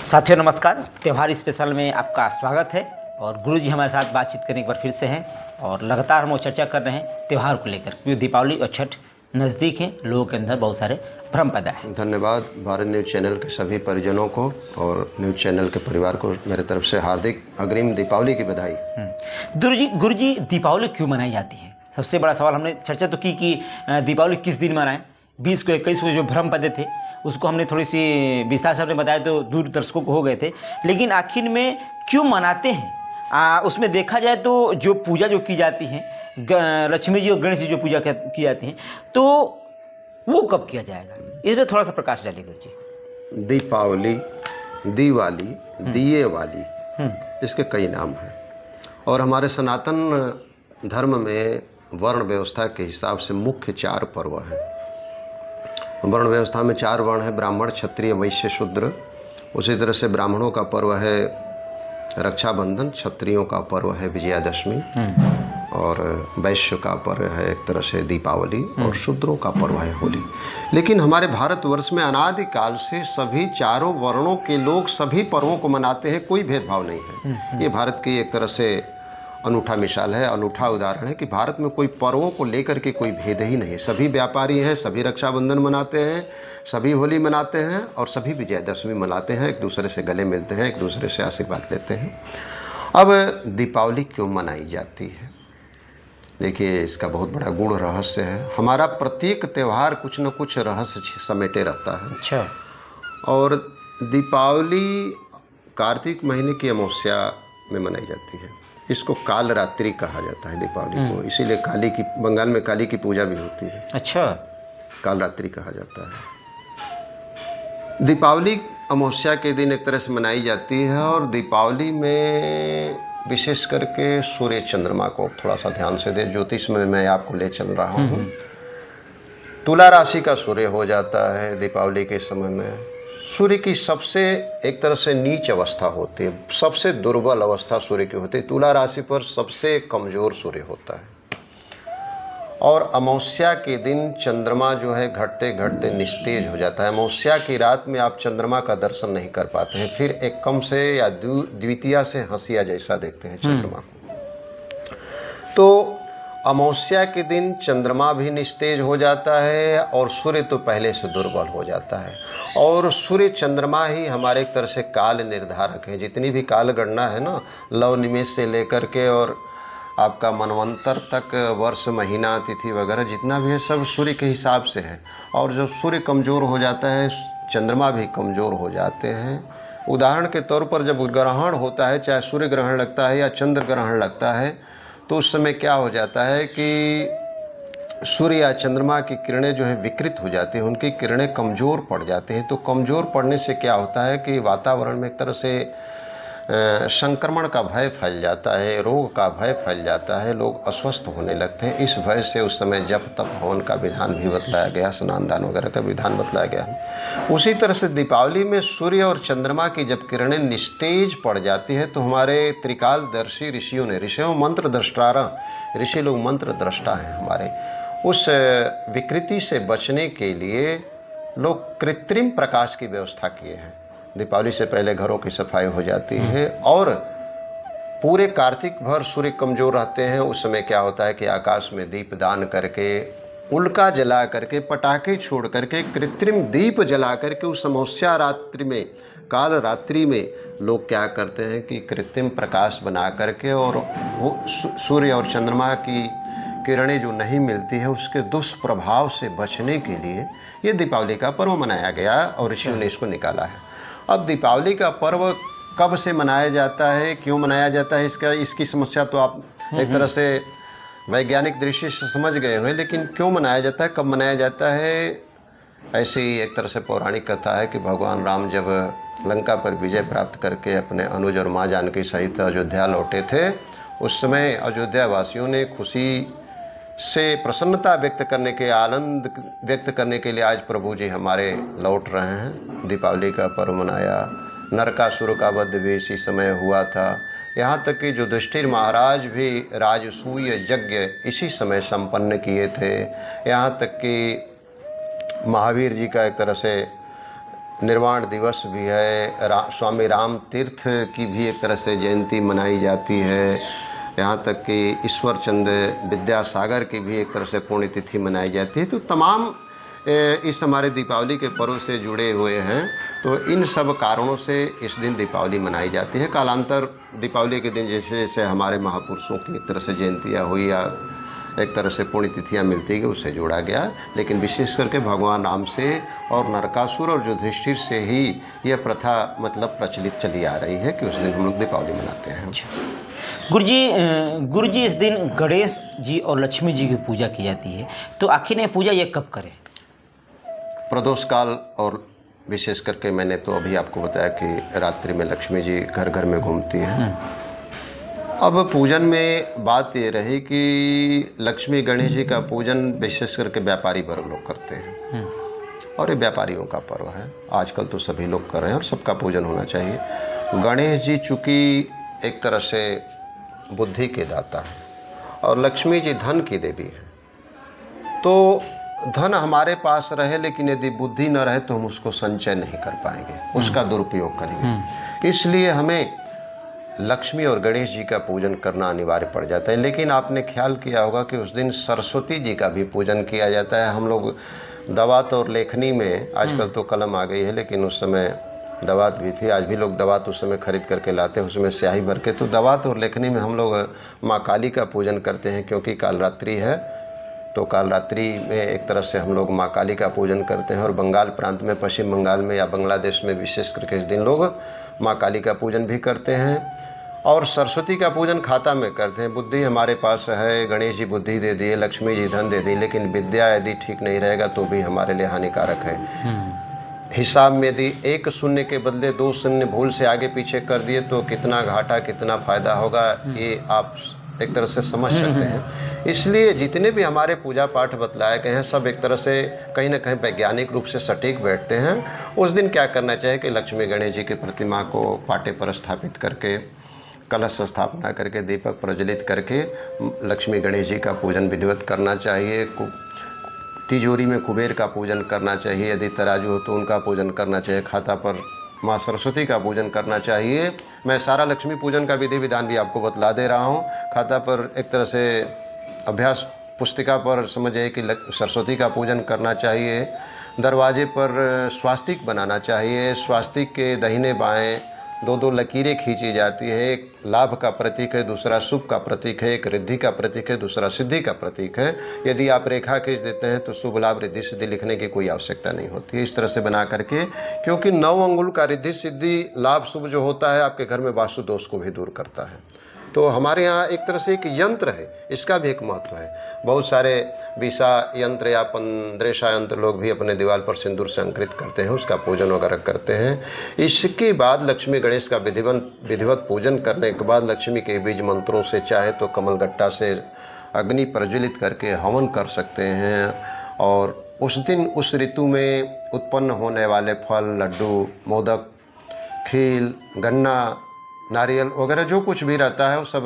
साथियों नमस्कार। त्यौहार स्पेशल में आपका स्वागत है और गुरुजी हमारे साथ बातचीत करने एक बार फिर से हैं और लगातार हम वो चर्चा कर रहे हैं त्यौहार को लेकर, क्योंकि दीपावली और छठ नज़दीक हैं, लोगों के अंदर बहुत सारे भ्रम पैदा है। धन्यवाद भारत न्यूज़ चैनल के सभी परिजनों को और न्यूज़ चैनल के परिवार को मेरे तरफ से हार्दिक अग्रिम दीपावली की बधाई। गुरुजी दीपावली क्यों मनाई जाती है? सबसे बड़ा सवाल। हमने चर्चा तो की कि दीपावली किस दिन मनाएं, 20 को 21 को जो भ्रम पैदा थे उसको हमने थोड़ी सी विस्तार से आपने बताया तो दूर दर्शकों को हो गए थे, लेकिन आखिर में क्यों मनाते हैं? उसमें देखा जाए तो जो पूजा जो की जाती है, लक्ष्मी जी और गणेश जी जो पूजा की जाती है, तो वो कब किया जाएगा, इसमें थोड़ा सा प्रकाश डालिए गुरुजी। दीपावली, दिवाली, दिए वाली, इसके कई नाम हैं और हमारे सनातन धर्म में वर्ण व्यवस्था के हिसाब से मुख्य 4 पर्व हैं। वर्ण व्यवस्था में 4 वर्ण है, ब्राह्मण, क्षत्रिय, वैश्य, शूद्र। उसी तरह से ब्राह्मणों का पर्व है रक्षाबंधन, क्षत्रियों का पर्व है विजयादशमी और वैश्य का पर्व है एक तरह से दीपावली और शूद्रों का पर्व है होली। लेकिन हमारे भारतवर्ष में अनादिकाल से सभी चारों वर्णों के लोग सभी पर्वों को मनाते हैं, कोई भेदभाव नहीं है। ये भारत की एक तरह से अनूठा मिसाल है, अनूठा उदाहरण है कि भारत में कोई पर्वों को लेकर के कोई भेद ही नहीं। सभी व्यापारी हैं, सभी रक्षाबंधन मनाते हैं, सभी होली मनाते हैं और सभी विजयदशमी मनाते हैं, एक दूसरे से गले मिलते हैं, एक दूसरे से आशीर्वाद लेते हैं। अब दीपावली क्यों मनाई जाती है? देखिए, इसका बहुत बड़ा गूढ़ रहस्य है। हमारा प्रत्येक त्यौहार कुछ न कुछ रहस्य समेटे रहता है। अच्छा। और दीपावली कार्तिक महीने की अमावस्या में मनाई जाती है। इसको काल रात्रि कहा जाता है दीपावली को, इसीलिए काली की, बंगाल में काली की पूजा भी होती है। अच्छा। काल रात्रि कहा जाता है। दीपावली अमावस्या के दिन एक तरह से मनाई जाती है और दीपावली में विशेष करके सूर्य चंद्रमा को थोड़ा सा ध्यान से दे। ज्योतिष में मैं आपको ले चल रहा हूँ। तुला राशि का सूर्य हो जाता है दीपावली के समय में। सूर्य की सबसे एक तरह से नीच अवस्था होती है, सबसे दुर्बल अवस्था सूर्य की होती है। तुला राशि पर सबसे कमज़ोर सूर्य होता है और अमावस्या के दिन चंद्रमा जो है घटते घटते निस्तेज हो जाता है। अमावस्या की रात में आप चंद्रमा का दर्शन नहीं कर पाते हैं, फिर एकम से या द्वितीया से हंसिया जैसा देखते हैं चंद्रमा को। तो अमावस्या के दिन चंद्रमा भी निस्तेज हो जाता है और सूर्य तो पहले से दुर्बल हो जाता है। और सूर्य चंद्रमा ही हमारे एक तरह से काल निर्धारक है। जितनी भी काल गणना है ना, लव निमेष से लेकर के और आपका मनवंतर तक, वर्ष, महीना, तिथि वगैरह जितना भी है सब सूर्य के हिसाब से है। और जब सूर्य कमज़ोर हो जाता है, चंद्रमा भी कमज़ोर हो जाते हैं। उदाहरण के तौर पर जब ग्रहण होता है, चाहे सूर्य ग्रहण लगता है या चंद्र ग्रहण लगता है, तो उस समय क्या हो जाता है कि सूर्य या चंद्रमा की किरणें जो है विकृत हो जाती हैं, उनकी किरणें कमज़ोर पड़ जाती हैं। तो कमज़ोर पड़ने से क्या होता है कि वातावरण में एक तरह से संक्रमण का भय फैल जाता है, रोग का भय फैल जाता है, लोग अस्वस्थ होने लगते हैं। इस भय से उस समय जप तप हवन का विधान भी बतलाया गया, स्नान दान वगैरह का विधान बतलाया गया। उसी तरह से दीपावली में सूर्य और चंद्रमा की जब किरणें निस्तेज पड़ जाती है तो हमारे त्रिकालदर्शी ऋषियों ने, ऋषियों मंत्र द्रष्टारा, ऋषि लोग मंत्र द्रष्टा हैं हमारे, उस विकृति से बचने के लिए लोग कृत्रिम प्रकाश की व्यवस्था किए हैं। दीपावली से पहले घरों की सफाई हो जाती है और पूरे कार्तिक भर सूर्य कमज़ोर रहते हैं। उस समय क्या होता है कि आकाश में दीप दान करके, उल्का जला करके, पटाखे छोड़ करके, कृत्रिम दीप जला करके उस अमावस्या रात्रि में, काल रात्रि में लोग क्या करते हैं कि कृत्रिम प्रकाश बना करके और वो सूर्य और चंद्रमा की किरणें जो नहीं मिलती है उसके दुष्प्रभाव से बचने के लिए ये दीपावली का पर्व मनाया गया और ऋषियों ने इसको निकाला है। अब दीपावली का पर्व कब से मनाया जाता है, क्यों मनाया जाता है, इसकी समस्या तो आप एक तरह से वैज्ञानिक दृष्टि से समझ गए हुए, लेकिन क्यों मनाया जाता है, कब मनाया जाता है, ऐसी एक तरह से पौराणिक कथा है कि भगवान राम जब लंका पर विजय प्राप्त करके अपने अनुज और माँ जानकी सहित अयोध्या लौटे थे, उस समय अयोध्या वासियों ने खुशी से प्रसन्नता व्यक्त करने के, आनंद व्यक्त करने के लिए आज प्रभु जी हमारे लौट रहे हैं। दीपावली का पर्व मनाया। नरकासुर का वध भी इसी समय हुआ था। यहाँ तक कि युधिष्ठिर महाराज भी राजसूय यज्ञ इसी समय संपन्न किए थे। यहाँ तक कि महावीर जी का एक तरह से निर्वाण दिवस भी है, स्वामी राम तीर्थ की भी एक तरह से जयंती मनाई जाती है, यहाँ तक कि ईश्वर चंद्र विद्यासागर की भी एक तरह से पुण्यतिथि मनाई जाती है। तो तमाम इस हमारे दीपावली के पर्व से जुड़े हुए हैं। तो इन सब कारणों से इस दिन दीपावली मनाई जाती है। कालांतर दीपावली के दिन जैसे जैसे हमारे महापुरुषों की एक तरह से जयंतियाँ हुई या एक तरह से पुण्यतिथियाँ मिलती गई, उससे जोड़ा गया। लेकिन विशेष करके भगवान राम से और नरकासुर और युधिष्ठिर से ही यह प्रथा मतलब प्रचलित चली आ रही है कि उस दिन हम लोग दीपावली मनाते हैं। गुरुजी इस दिन गणेश जी और लक्ष्मी जी की पूजा की जाती है, तो आखिर ये पूजा ये कब करें? प्रदोष काल, और विशेष करके मैंने तो अभी आपको बताया कि रात्रि में लक्ष्मी जी घर घर में घूमती हैं। अब पूजन में बात ये रही कि लक्ष्मी गणेश जी का पूजन विशेष करके व्यापारी वर्ग लोग करते हैं और ये व्यापारियों का पर्व है। आजकल तो सभी लोग कर रहे हैं और सबका पूजन होना चाहिए। गणेश जी चूँकि एक तरह से बुद्धि के दाता है और लक्ष्मी जी धन की देवी है, तो धन हमारे पास रहे लेकिन यदि बुद्धि न रहे तो हम उसको संचय नहीं कर पाएंगे, उसका दुरुपयोग करेंगे। इसलिए हमें लक्ष्मी और गणेश जी का पूजन करना अनिवार्य पड़ जाता है। लेकिन आपने ख्याल किया होगा कि उस दिन सरस्वती जी का भी पूजन किया जाता है। हम लोग दवात और लेखनी में, आजकल तो कलम आ गई है लेकिन उस समय दवात भी थी, आज भी लोग दवात उस समय खरीद करके लाते हैं, उसमें स्याही भर के। तो दवात और लेखनी में हम लोग माँ काली का पूजन करते हैं, क्योंकि कालरात्रि है तो कालरात्रि में एक तरह से हम लोग माँ काली का पूजन करते हैं। और बंगाल प्रांत में, पश्चिम बंगाल में या बांग्लादेश में विशेष करके इस दिन लोग माँ काली का पूजन भी करते हैं। और सरस्वती का पूजन खाता में करते हैं। बुद्धि हमारे पास है, गणेश जी बुद्धि दे दिए, लक्ष्मी जी धन दे दी, लेकिन विद्या यदि ठीक नहीं रहेगा तो भी हमारे लिए हानिकारक है। हिसाब में यदि 1 शून्य के बदले 2 शून्य भूल से आगे पीछे कर दिए तो कितना घाटा कितना फायदा होगा, ये आप एक तरह से समझ सकते हैं। इसलिए जितने भी हमारे पूजा पाठ बतलाए गए हैं सब एक तरह से कहीं ना कहीं वैज्ञानिक रूप से सटीक बैठते हैं। उस दिन क्या करना चाहिए कि लक्ष्मी गणेश जी की प्रतिमा को पाटे पर स्थापित करके, कलश स्थापना करके, दीपक प्रज्वलित करके लक्ष्मी गणेश जी का पूजन विधिवत करना चाहिए। तिजोरी में कुबेर का पूजन करना चाहिए, यदि तराजू हो तो उनका पूजन करना चाहिए। खाता पर माँ सरस्वती का पूजन करना चाहिए। मैं सारा लक्ष्मी पूजन का विधि विधान भी आपको बतला दे रहा हूँ। खाता पर एक तरह से अभ्यास पुस्तिका पर समझिए कि सरस्वती का पूजन करना चाहिए। दरवाजे पर स्वास्तिक बनाना चाहिए। स्वास्तिक के दाहिने बाएं 2-2 लकीरें खींची जाती है। एक लाभ का प्रतीक है, दूसरा शुभ का प्रतीक है, एक रिद्धि का प्रतीक है, दूसरा सिद्धि का प्रतीक है। यदि आप रेखा खींच देते हैं तो शुभ लाभ रिद्धि सिद्धि लिखने की कोई आवश्यकता नहीं होती है। इस तरह से बना करके, क्योंकि 9 अंगुल का रिद्धि सिद्धि लाभ शुभ जो होता है आपके घर में वास्तु दोष को भी दूर करता है। तो हमारे यहाँ एक तरह से एक यंत्र है, इसका भी एक महत्व है। बहुत सारे विषा यंत्र या पंद्रेशा यंत्र लोग भी अपने दीवार पर सिंदूर से अंकित करते हैं, उसका पूजन वगैरह करते हैं। इसके बाद लक्ष्मी गणेश का विधिवत पूजन करने के बाद लक्ष्मी के बीज मंत्रों से चाहे तो कमलगट्टा से अग्नि प्रज्वलित करके हवन कर सकते हैं। और उस दिन उस ऋतु में उत्पन्न होने वाले फल, लड्डू, मोदक, खील, गन्ना, नारियल वगैरह जो कुछ भी रहता है वो सब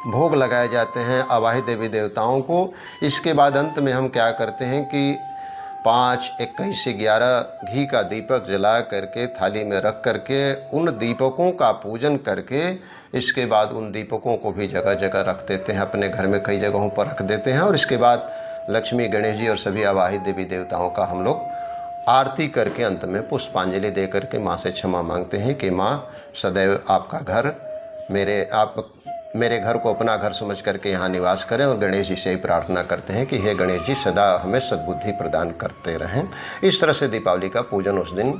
भोग लगाए जाते हैं आवाहित देवी देवताओं को। इसके बाद अंत में हम क्या करते हैं कि 5, 21 से 11 घी का दीपक जला करके थाली में रख करके उन दीपकों का पूजन करके, इसके बाद उन दीपकों को भी जगह जगह रख देते हैं, अपने घर में कई जगहों पर रख देते हैं। और इसके बाद लक्ष्मी गणेश जी और सभी आवाहित देवी देवताओं का हम लोग आरती करके अंत में पुष्पांजलि दे करके माँ से क्षमा मांगते हैं कि माँ सदैव आपका घर मेरे घर को अपना घर समझ करके यहाँ निवास करें। और गणेश जी से ही प्रार्थना करते हैं कि हे गणेश जी सदा हमें सद्बुद्धि प्रदान करते रहें। इस तरह से दीपावली का पूजन, उस दिन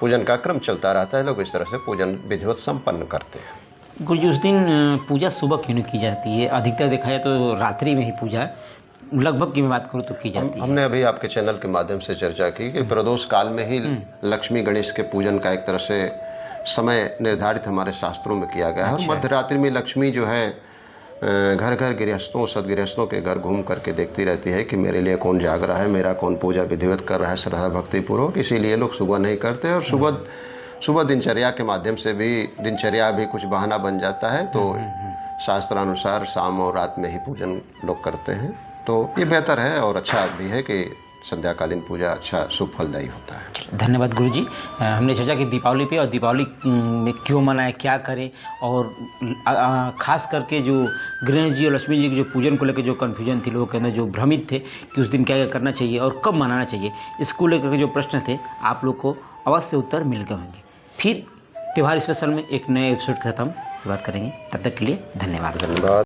पूजन का क्रम चलता रहता है। लोग इस तरह से पूजन विधिवत संपन्न करते हैं। गुरुजी उस दिन पूजा सुबह क्यों नहीं की जाती है? अधिकतर देखा जाए तो रात्रि में ही पूजा लगभग की मैं बात करूँ तो की जाती है। हमने अभी आपके चैनल के माध्यम से चर्चा की कि प्रदोष काल में ही लक्ष्मी गणेश के पूजन का एक तरह से समय निर्धारित हमारे शास्त्रों में किया गया है। और मध्य रात्रि में लक्ष्मी जो है घर घर गृहस्थों सदगृहस्थों के घर घूम करके देखती रहती है कि मेरे लिए कौन जाग रहा है, मेरा कौन पूजा विधिवत कर रहा है श्रद्धा भक्तिपूर्वक। इसीलिए लोग सुबह नहीं करते और सुबह दिनचर्या के माध्यम से भी दिनचर्या भी कुछ बहाना बन जाता है। तो शास्त्रानुसार शाम और रात में ही पूजन लोग करते हैं। तो ये बेहतर है और अच्छा भी है कि संध्याकालीन पूजा अच्छा शुभ फलदायी होता है। चलिए, धन्यवाद गुरुजी। हमने चर्चा की दीपावली पे और दीपावली में क्यों मनाएं, क्या करें, और खास करके जो गणेश जी और लक्ष्मी जी के जो पूजन को लेकर जो कन्फ्यूजन थी, लोगों के अंदर जो भ्रमित थे कि उस दिन क्या क्या करना चाहिए और कब मनाना चाहिए, इसको लेकर के जो प्रश्न थे आप लोग को अवश्य उत्तर मिल गए होंगे। फिर त्यौहार स्पेशल में एक नए एपिसोड के साथ हम शुरुआत करेंगे। तब तक के लिए धन्यवाद। धन्यवाद।